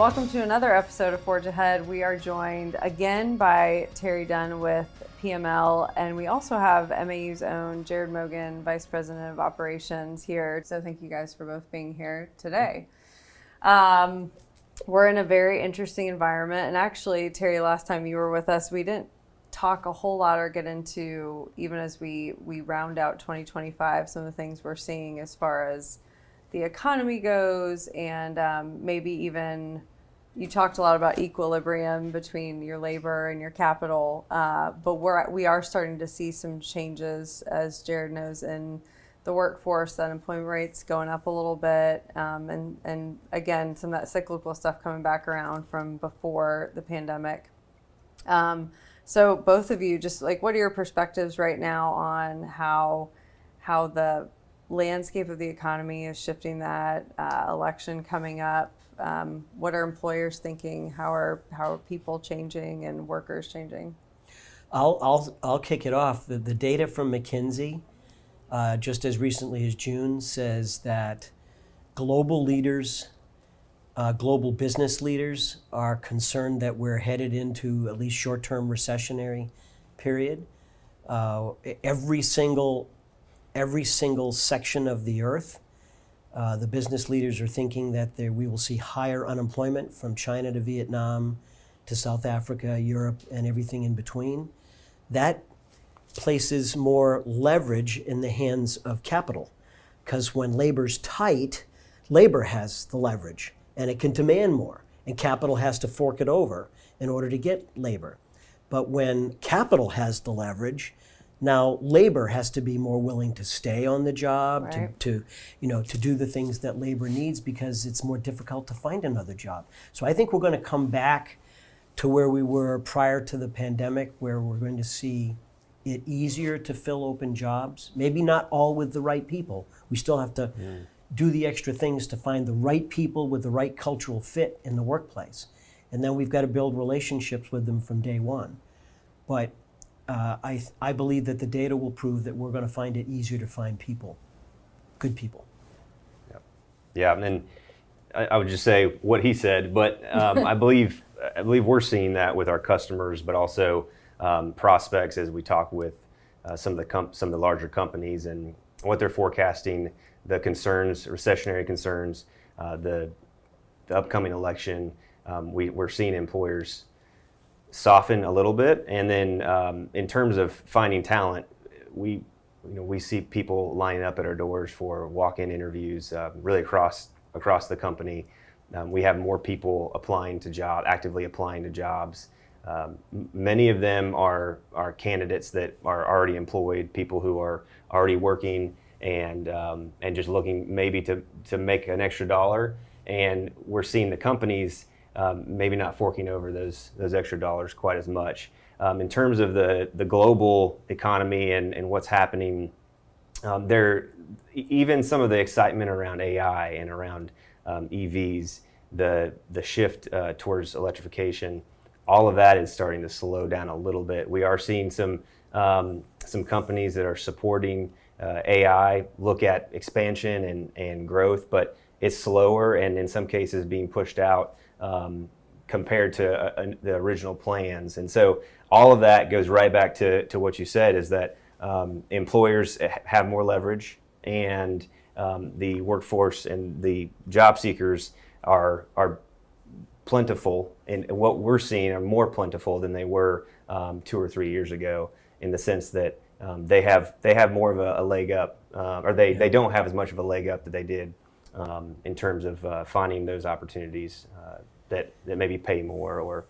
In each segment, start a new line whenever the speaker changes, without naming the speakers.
Welcome to another episode of Forge Ahead. We are joined again by Terry Dunn with PML, and we also have MAU's own Jared Mogan, Vice President of Operations here. So thank you guys for both being here today. We're in a very interesting environment, and actually, Terry, last time you were with us, we didn't talk a whole lot or get into, even as we round out 2025, some of the things we're seeing as far as the economy goes, and maybe even you talked a lot about equilibrium between your labor and your capital, but we are starting to see some changes, as Jared knows, in the workforce. The unemployment rate's going up a little bit, and again, some of that cyclical stuff coming back around from before the pandemic. So both of you, just like, what are your perspectives right now on how the landscape of the economy is shifting, that election coming up? What are employers thinking? How are people changing and workers changing?
I'll kick it off. The data from McKinsey, just as recently as June, says that global leaders, global business leaders, are concerned that we're headed into at least short-term recessionary period. Every single section of the earth, the business leaders are thinking that we will see higher unemployment, from China to Vietnam to South Africa, Europe, and everything in between. That places more leverage in the hands of capital, because when labor's tight, labor has the leverage and it can demand more, and capital has to fork it over in order to get labor. But when capital has the leverage, now labor has to be more willing to stay on the job, right, to do the things that labor needs, because it's more difficult to find another job. So I think we're going to come back to where we were prior to the pandemic, where we're going to see it easier to fill open jobs. Maybe not all with the right people. We still have to do the extra things to find the right people with the right cultural fit in the workplace. And then we've got to build relationships with them from day one. But I believe that the data will prove that we're going to find it easier to find people, good people.
Yeah, and I would just say what he said, but I believe we're seeing that with our customers, but also prospects as we talk with some of the larger companies and what they're forecasting, the concerns, recessionary concerns, the upcoming election. We're seeing employers soften a little bit, and then in terms of finding talent, we see people lining up at our doors for walk-in interviews, really across the company. We have more people actively applying to jobs. Many of them are candidates that are already employed, people who are already working and just looking maybe to make an extra dollar. And we're seeing the companies maybe not forking over those extra dollars quite as much. In terms of the global economy and what's happening, even some of the excitement around AI and around EVs, the shift towards electrification, all of that is starting to slow down a little bit. We are seeing some companies that are supporting AI look at expansion and growth, but it's slower, and in some cases being pushed out compared to the original plans. And so all of that goes right back to what you said, is that employers have more leverage, and the workforce and the job seekers are plentiful, and what we're seeing are more plentiful than they were 2 or 3 years ago, in the sense that they have more of a leg up, or they don't have as much of a leg up that they did in terms of finding those opportunities that maybe pay more, or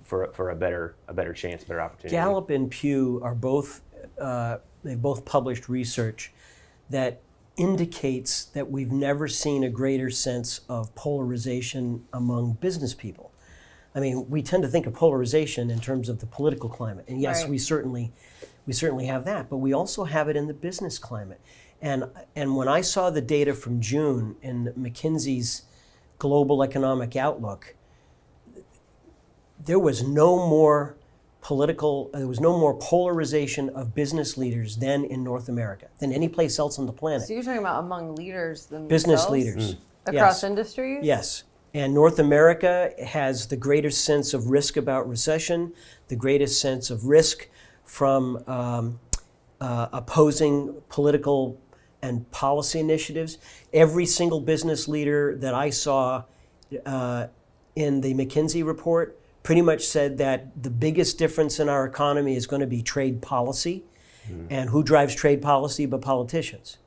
for a better chance, better opportunity.
GirlUp and Pew are they've both published research that indicates that we've never seen a greater sense of polarization among business people. I mean, we tend to think of polarization in terms of the political climate, and yes, right, we certainly have that, but we also have it in the business climate. And when I saw the data from June in McKinsey's Global Economic Outlook, there was no more polarization of business leaders than in North America, than any place else on the planet.
So you're talking about among leaders themselves?
Business leaders.
Across industries?
Yes. And North America has the greatest sense of risk about recession, the greatest sense of risk from opposing political and policy initiatives. Every single business leader that I saw in the McKinsey report pretty much said that the biggest difference in our economy is going to be trade policy. And who drives trade policy but politicians?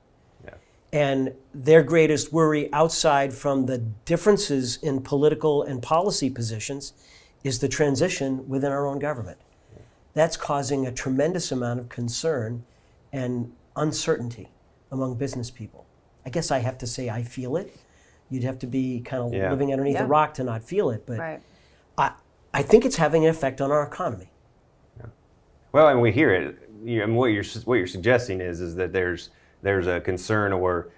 And their greatest worry outside from the differences in political and policy positions is the transition within our own government. That's causing a tremendous amount of concern and uncertainty among business people. I guess I have to say I feel it. You'd have to be kind of living underneath a rock to not feel it, but I think it's having an effect on our economy.
Well, and we hear it. And what you're suggesting is that there's a concern or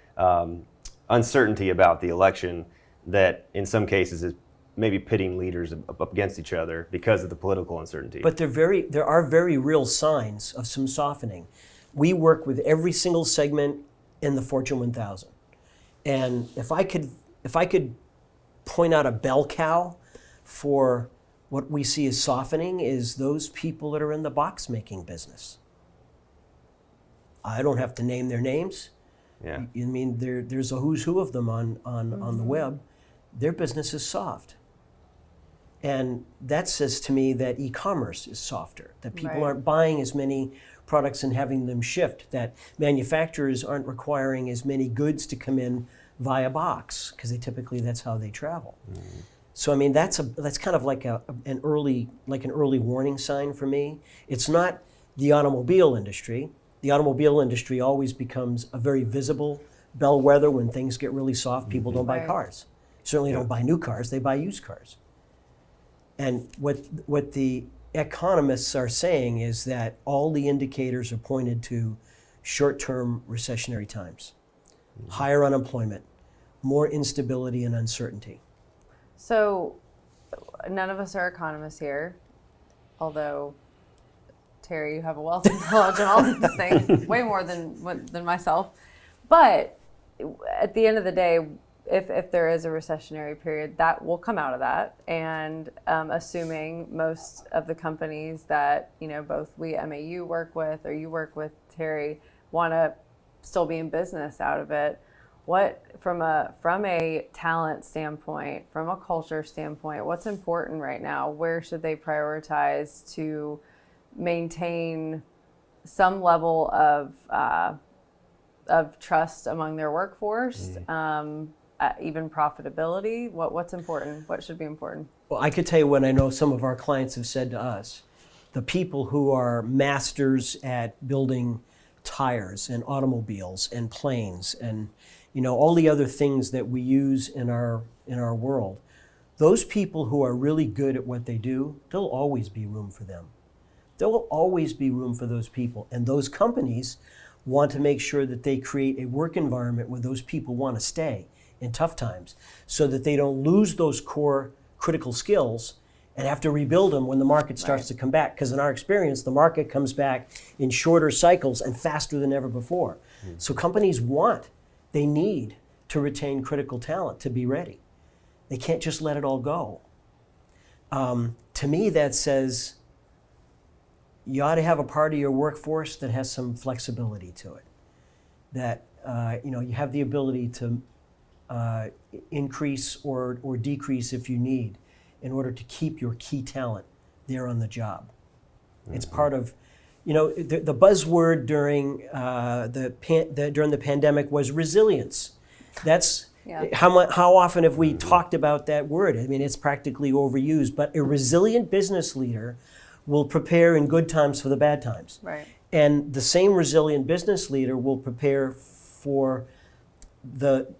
uncertainty about the election that in some cases is maybe pitting leaders up against each other because of the political uncertainty.
But there are very real signs of some softening. We work with every single segment in the Fortune 1000. And if I could point out a bell cow for what we see as softening is those people that are in the box making business. I don't have to name their names. I mean, there's a who's who of them on the web. Their business is soft. And that says to me that e-commerce is softer, that people aren't buying as many products and having them shipped, that manufacturers aren't requiring as many goods to come in via box, because that's how they travel. So I mean, that's kind of like an early warning sign for me. It's not the automobile industry. The automobile industry always becomes a very visible bellwether when things get really soft. People don't buy cars. Certainly don't buy new cars, they buy used cars. And what the economists are saying is that all the indicators are pointed to short-term recessionary times, higher unemployment, more instability and uncertainty.
So none of us are economists here, although Terry, you have a wealth of knowledge on all these things, way more than myself. But at the end of the day, if there is a recessionary period, that will come out of that. And assuming most of the companies that both we MAU work with or you work with, Terry, want to still be in business out of it, what from a talent standpoint, from a culture standpoint, what's important right now? Where should they prioritize to maintain some level of trust among their workforce, even profitability? What's important? What should be important?
Well, I could tell you what I know some of our clients have said to us. The people who are masters at building tires and automobiles and planes and all the other things that we use in our world, those people who are really good at what they do, there'll always be room for them. There will always be room for those people. And those companies want to make sure that they create a work environment where those people want to stay in tough times so that they don't lose those core critical skills and have to rebuild them when the market starts to come back. Because in our experience, the market comes back in shorter cycles and faster than ever before. So companies they need to retain critical talent to be ready. They can't just let it all go. To me, that says you ought to have a part of your workforce that has some flexibility to it. That you have the ability to increase or decrease if you need in order to keep your key talent there on the job. It's part of, the buzzword during during the pandemic was resilience. That's how often have we talked about that word? I mean, it's practically overused, but a resilient business leader will prepare in good times for the bad times.
Right.
And the same resilient business leader will prepare for the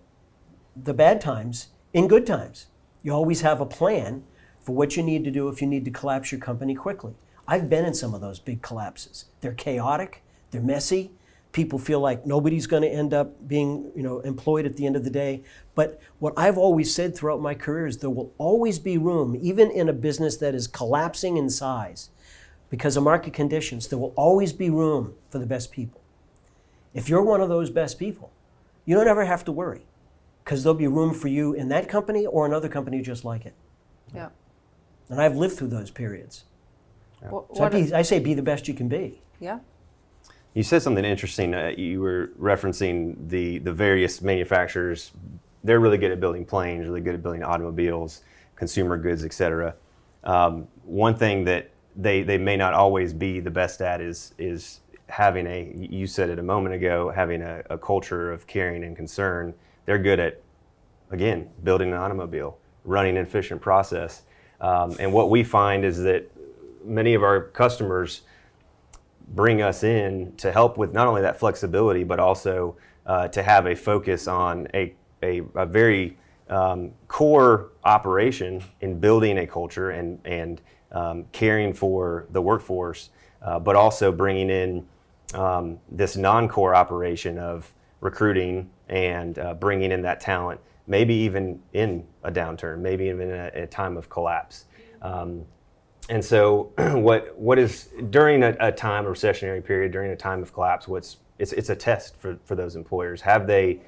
bad times in good times. You always have a plan for what you need to do if you need to collapse your company quickly. I've been in some of those big collapses. They're chaotic, they're messy. People feel like nobody's going to end up being, employed at the end of the day. But what I've always said throughout my career is there will always be room, even in a business that is collapsing in size, because of market conditions, there will always be room for the best people. If you're one of those best people, you don't ever have to worry. because there'll be room for you in that company or another company just like it.
Yeah.
And I've lived through those periods. So
What
I say be the best you can be.
yeah.
You said something interesting. You were referencing the various manufacturers. They're really good at building planes, really good at building automobiles, consumer goods, etc. One thing that they may not always be the best at is having you said it a moment ago, having a culture of caring and concern. They're good at, again, building an automobile, running an efficient process. And what we find is that many of our customers bring us in to help with not only that flexibility, but also to have a focus on a very core operation in building a culture and caring for the workforce, but also bringing in this non-core operation of recruiting and bringing in that talent, maybe even in a downturn, maybe even in a time of collapse. And so what is during a time, a recessionary period, during a time of collapse, it's a test for those employers. Have they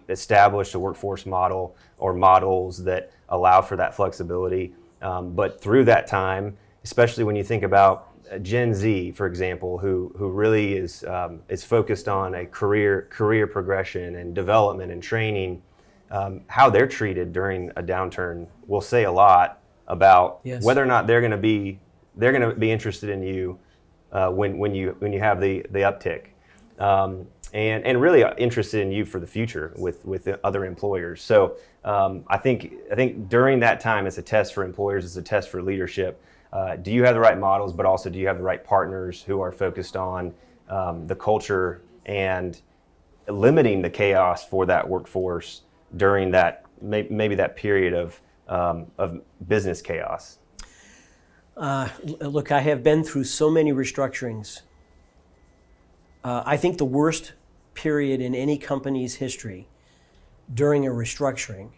established a workforce model or models that allow for that flexibility? But through that time, especially when you think about Gen Z, for example, who really is focused on a career progression and development and training, how they're treated during a downturn will say a lot about whether or not they're going to be interested in you when you have the uptick, and really interested in you for the future with the other employers. So I think during that time, it's a test for employers, it's a test for leadership. Do you have the right models, but also do you have the right partners who are focused on the culture and limiting the chaos for that workforce during that maybe that period of business chaos?
Look, I have been through so many restructurings. I think the worst period in any company's history during a restructuring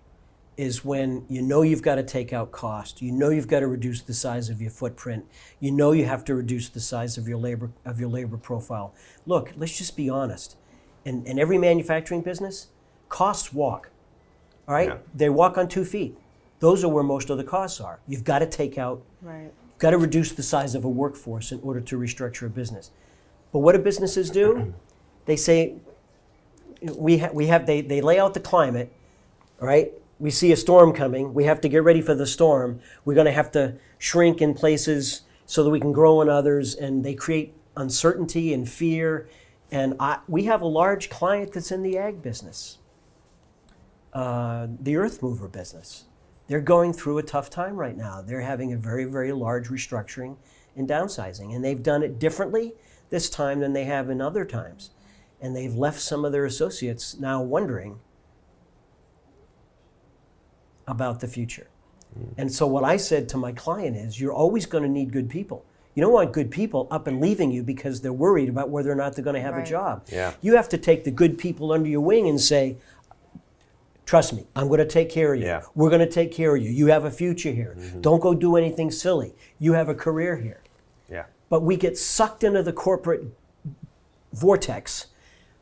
is when you know you've got to take out cost, you know you've got to reduce the size of your footprint, you know you have to reduce the size of your labor profile. Look, let's just be honest. In every manufacturing business, costs walk. All right?
Yeah.
They walk on 2 feet. Those are where most of the costs are. You've got to take out,
Right.
you've got to reduce the size of a workforce in order to restructure a business. But what do businesses do? They say, they lay out the climate, all right? We see a storm coming. We have to get ready for the storm. We're going to have to shrink in places so that we can grow in others. And they create uncertainty and fear. And we have a large client that's in the ag business, the earth mover business. They're going through a tough time right now. They're having a very, very large restructuring and downsizing. And they've done it differently this time than they have in other times. And they've left some of their associates now wondering about the future. And so what I said to my client is, you're always going to need good people. You don't want good people up and leaving you because they're worried about whether or not they're going to have a job.
Yeah.
You have to take the good people under your wing and say, trust me, I'm going to take care of you.
Yeah.
We're going to take care of you. You have a future here. Don't go do anything silly. You have a career here.
Yeah.
But we get sucked into the corporate vortex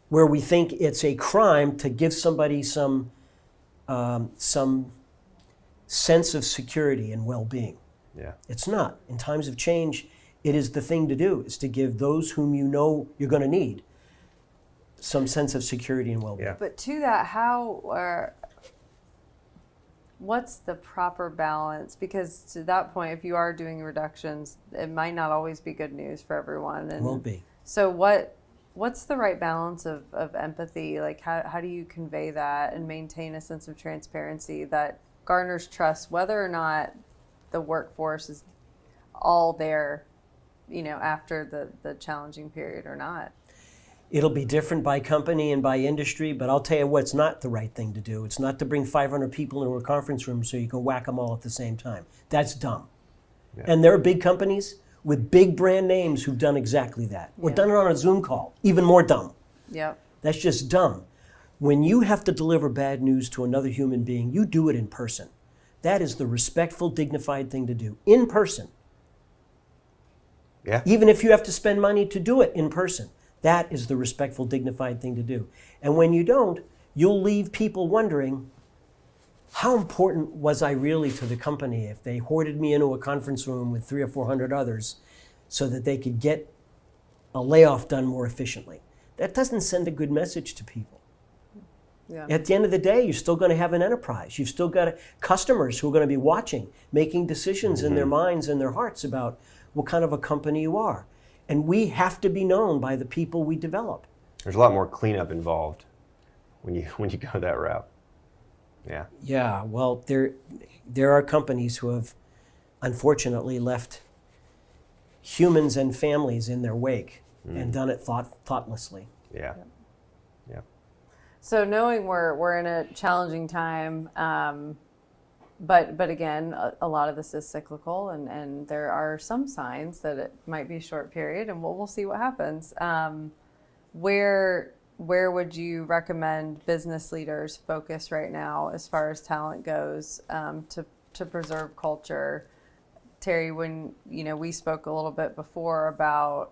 where we think it's a crime to give somebody some sense of security and well-being.
Yeah.
It's not. In times of change, it is the thing to do, is to give those whom you know you're going to need some sense of security and well-being.
Yeah.
But to that, what's the proper balance? Because to that point, if you are doing reductions, it might not always be good news for everyone. And
Won't be.
so what's the right balance of empathy? Like how do you convey that and maintain a sense of transparency that garners trust, whether or not the workforce is all there, after the challenging period or not?
It'll be different by company and by industry, but I'll tell you what's not the right thing to do. It's not to bring 500 people into a conference room so you can whack them all at the same time. That's dumb.
Yeah.
And there are big companies with big brand names who've done exactly that. Or done it on a Zoom call. Even more dumb.
Yep.
That's just dumb. When you have to deliver bad news to another human being, you do it in person. That is the respectful, dignified thing to do. In person.
Yeah.
Even if you have to spend money to do it in person. That is the respectful, dignified thing to do. And when you don't, you'll leave people wondering, how important was I really to the company if they hoarded me into a conference room with 300 or 400 others so that they could get a layoff done more efficiently? That doesn't send a good message to people.
Yeah.
At the end of the day, you're still going to have an enterprise. You've still got customers who are going to be watching, making decisions in their minds and their hearts about what kind of a company you are. And we have to be known by the people we develop.
There's a lot more cleanup involved when you go that route. Yeah.
Yeah, well, there are companies who have unfortunately left humans and families in their wake and done it thoughtlessly.
Yeah. Yeah.
So knowing we're in a challenging time, but again, a lot of this is cyclical, and there are some signs that it might be a short period, and we'll see what happens. Where would you recommend business leaders focus right now as far as talent goes, to preserve culture? Terry, when we spoke a little bit before about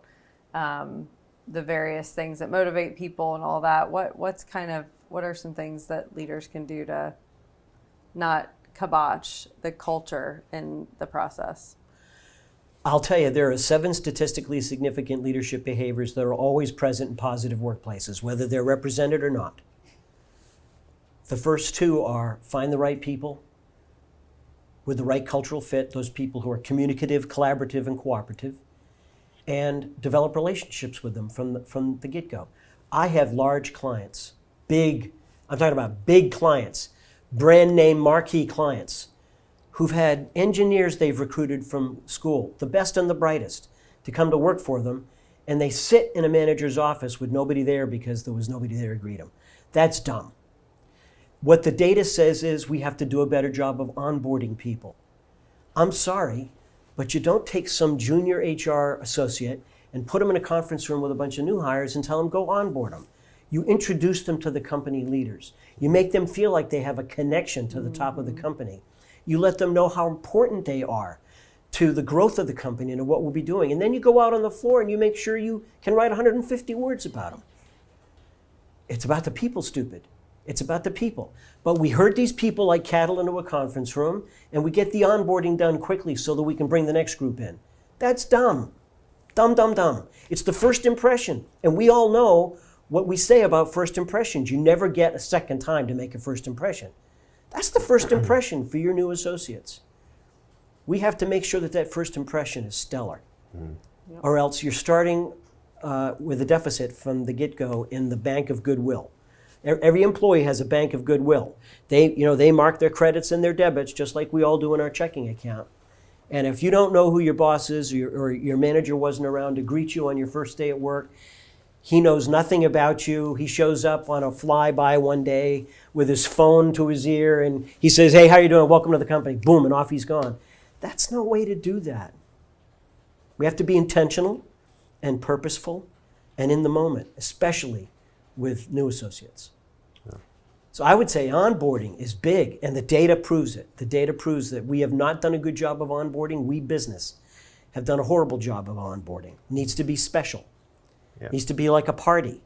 the various things that motivate people and all that, what are some things that leaders can do to not kibosh the culture in the process?
I'll tell you, there are 7 statistically significant leadership behaviors that are always present in positive workplaces, whether they're represented or not. The first 2 are find the right people with the right cultural fit, those people who are communicative, collaborative, and cooperative, and develop relationships with them from the get-go. I have large clients, I'm talking about big clients, brand name marquee clients, who've had engineers they've recruited from school, the best and the brightest, to come to work for them, and they sit in a manager's office with nobody there because there was nobody there to greet them. That's dumb. What the data says is we have to do a better job of onboarding people. I'm sorry, but you don't take some junior HR associate and put them in a conference room with a bunch of new hires and tell them go onboard them. You introduce them to the company leaders. You make them feel like they have a connection to the top of the company. You let them know how important they are to the growth of the company and what we'll be doing. And then you go out on the floor and you make sure you can write 150 words about them. It's about the people, stupid. It's about the people. But we herd these people like cattle into a conference room, and we get the onboarding done quickly so that we can bring the next group in. That's dumb. Dumb, dumb, dumb. It's the first impression. And we all know what we say about first impressions. You never get a second time to make a first impression. That's the first impression for your new associates. We have to make sure that that first impression is stellar. Yep. Or else you're starting with a deficit from the get-go in the bank of goodwill. Every employee has a bank of goodwill. They mark their credits and their debits just like we all do in our checking account. And if you don't know who your boss is or your manager wasn't around to greet you on your first day at work, he knows nothing about you. He shows up on a flyby one day with his phone to his ear and he says, "Hey, how you doing? Welcome to the company." Boom, and off he's gone. That's no way to do that. We have to be intentional and purposeful and in the moment, especially with new associates. Yeah. So I would say onboarding is big, and the data proves it. The data proves that we have not done a good job of onboarding. We business have done a horrible job of onboarding. It needs to be special. Yeah. It needs to be like a party,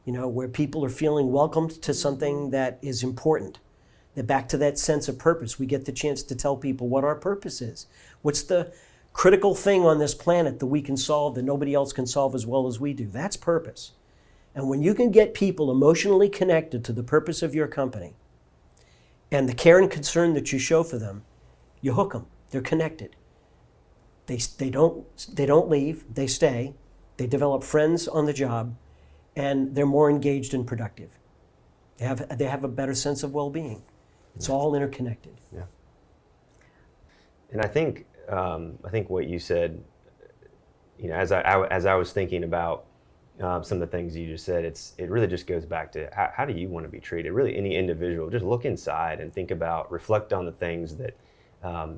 where people are feeling welcomed to something that is important. That back to that sense of purpose, we get the chance to tell people what our purpose is. What's the critical thing on this planet that we can solve that nobody else can solve as well as we do? That's purpose. And when you can get people emotionally connected to the purpose of your company and the care and concern that you show for them, you hook them. They're connected. They don't leave. They stay. They develop friends on the job, and they're more engaged and productive. They have a better sense of well-being. It's all interconnected.
Yeah. And I think what you said, as I was thinking about some of the things you just said, it really just goes back to how do you want to be treated? Really, any individual, just look inside and reflect on the things that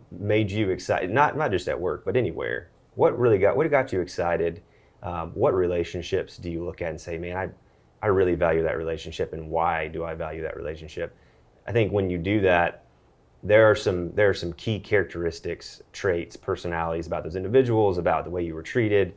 made you excited, not just at work, but anywhere. What got you excited? What relationships do you look at and say, man, I really value that relationship, and why do I value that relationship? I think when you do that, there are some key characteristics, traits, personalities about those individuals, about the way you were treated,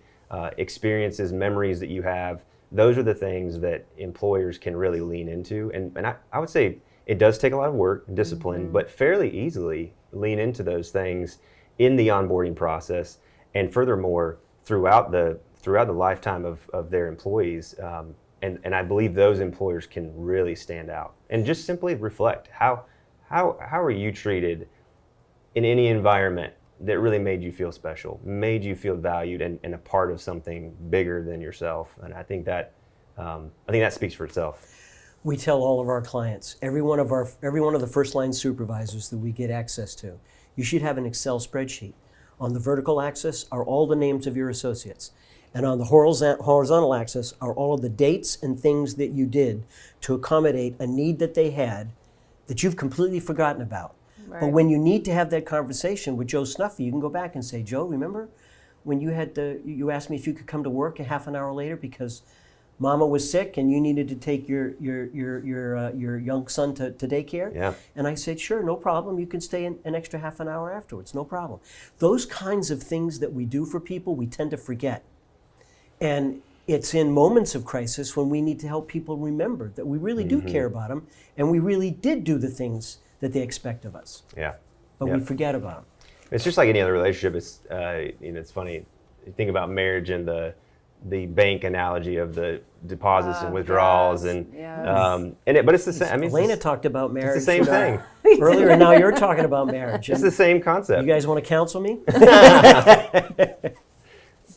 experiences, memories that you have those are the things that employers can really lean into. And I would say it does take a lot of work and discipline, but fairly easily lean into those things in the onboarding process, and furthermore throughout the lifetime of their employees. And I believe those employers can really stand out. And just simply reflect, how are you treated in any environment that really made you feel special, made you feel valued and a part of something bigger than yourself? And I think that speaks for itself.
We tell all of our clients, every one of the first line supervisors that we get access to, you should have an Excel spreadsheet. On the vertical axis are all the names of your associates. And on the horizontal axis are all of the dates and things that you did to accommodate a need that they had that you've completely forgotten about.
Right.
But when you need to have that conversation with Joe Snuffy, you can go back and say, Joe, remember when you you asked me if you could come to work a half an hour later because Mama was sick and you needed to take your young son to daycare?
Yeah.
And I said, sure, no problem. You can stay an extra half an hour afterwards, no problem. Those kinds of things that we do for people, we tend to forget. And it's in moments of crisis when we need to help people remember that we really do care about them and we really did do the things that they expect of us.
Yeah.
But we forget about them.
It's just like any other relationship. It's it's funny. You think about marriage and the bank analogy of the deposits and withdrawals,
yes,
and
yes.
but it's the same. I mean,
Elena talked about marriage.
it's the same thing.
Earlier, and now you're talking about marriage.
It's the same concept.
You guys want to counsel me?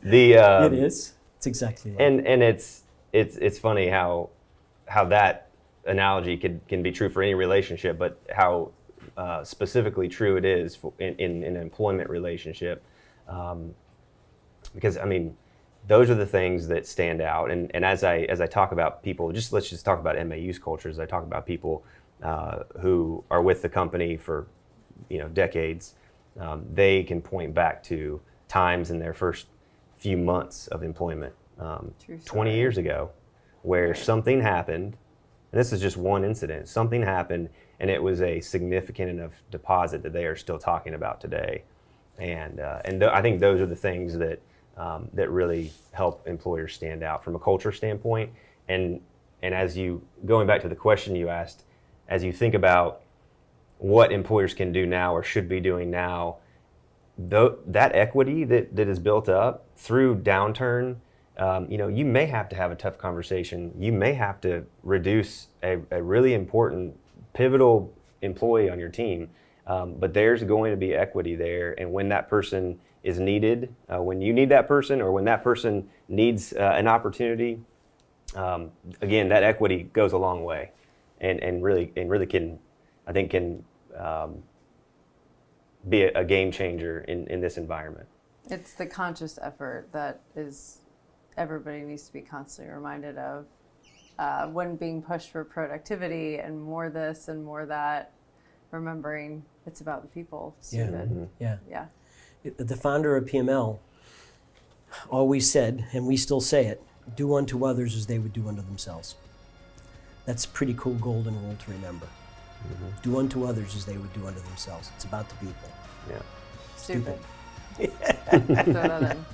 It
is. It's exactly that.
And it's funny how that analogy can be true for any relationship, but how specifically true it is in an employment relationship, because I mean, those are the things that stand out. And as I talk about people, let's just talk about MAU's cultures. I talk about people who are with the company for decades. They can point back to times in their first few months of employment, 20 years ago, where something happened, and this is just one incident. Something happened, and it was a significant enough deposit that they are still talking about today. And I think those are the things that really help employers stand out from a culture standpoint. And as you, going back to the question you asked, as you think about what employers can do now or should be doing now, that equity that is built up through downturn, you may have to have a tough conversation. You may have to reduce a really important, pivotal employee on your team, but there's going to be equity there. And when that person is needed, when you need that person, or when that person needs an opportunity, again, that equity goes a long way, and really can, I think, be a game changer in this environment.
It's the conscious effort that everybody needs to be constantly reminded of when being pushed for productivity and more this and more that, remembering it's about the people. Yeah.
The founder of PML always said, and we still say it, do unto others as they would do unto themselves. That's a pretty cool golden rule to remember. Do unto others as they would do unto themselves. It's about the people.
Yeah.
Stupid. Throw that in.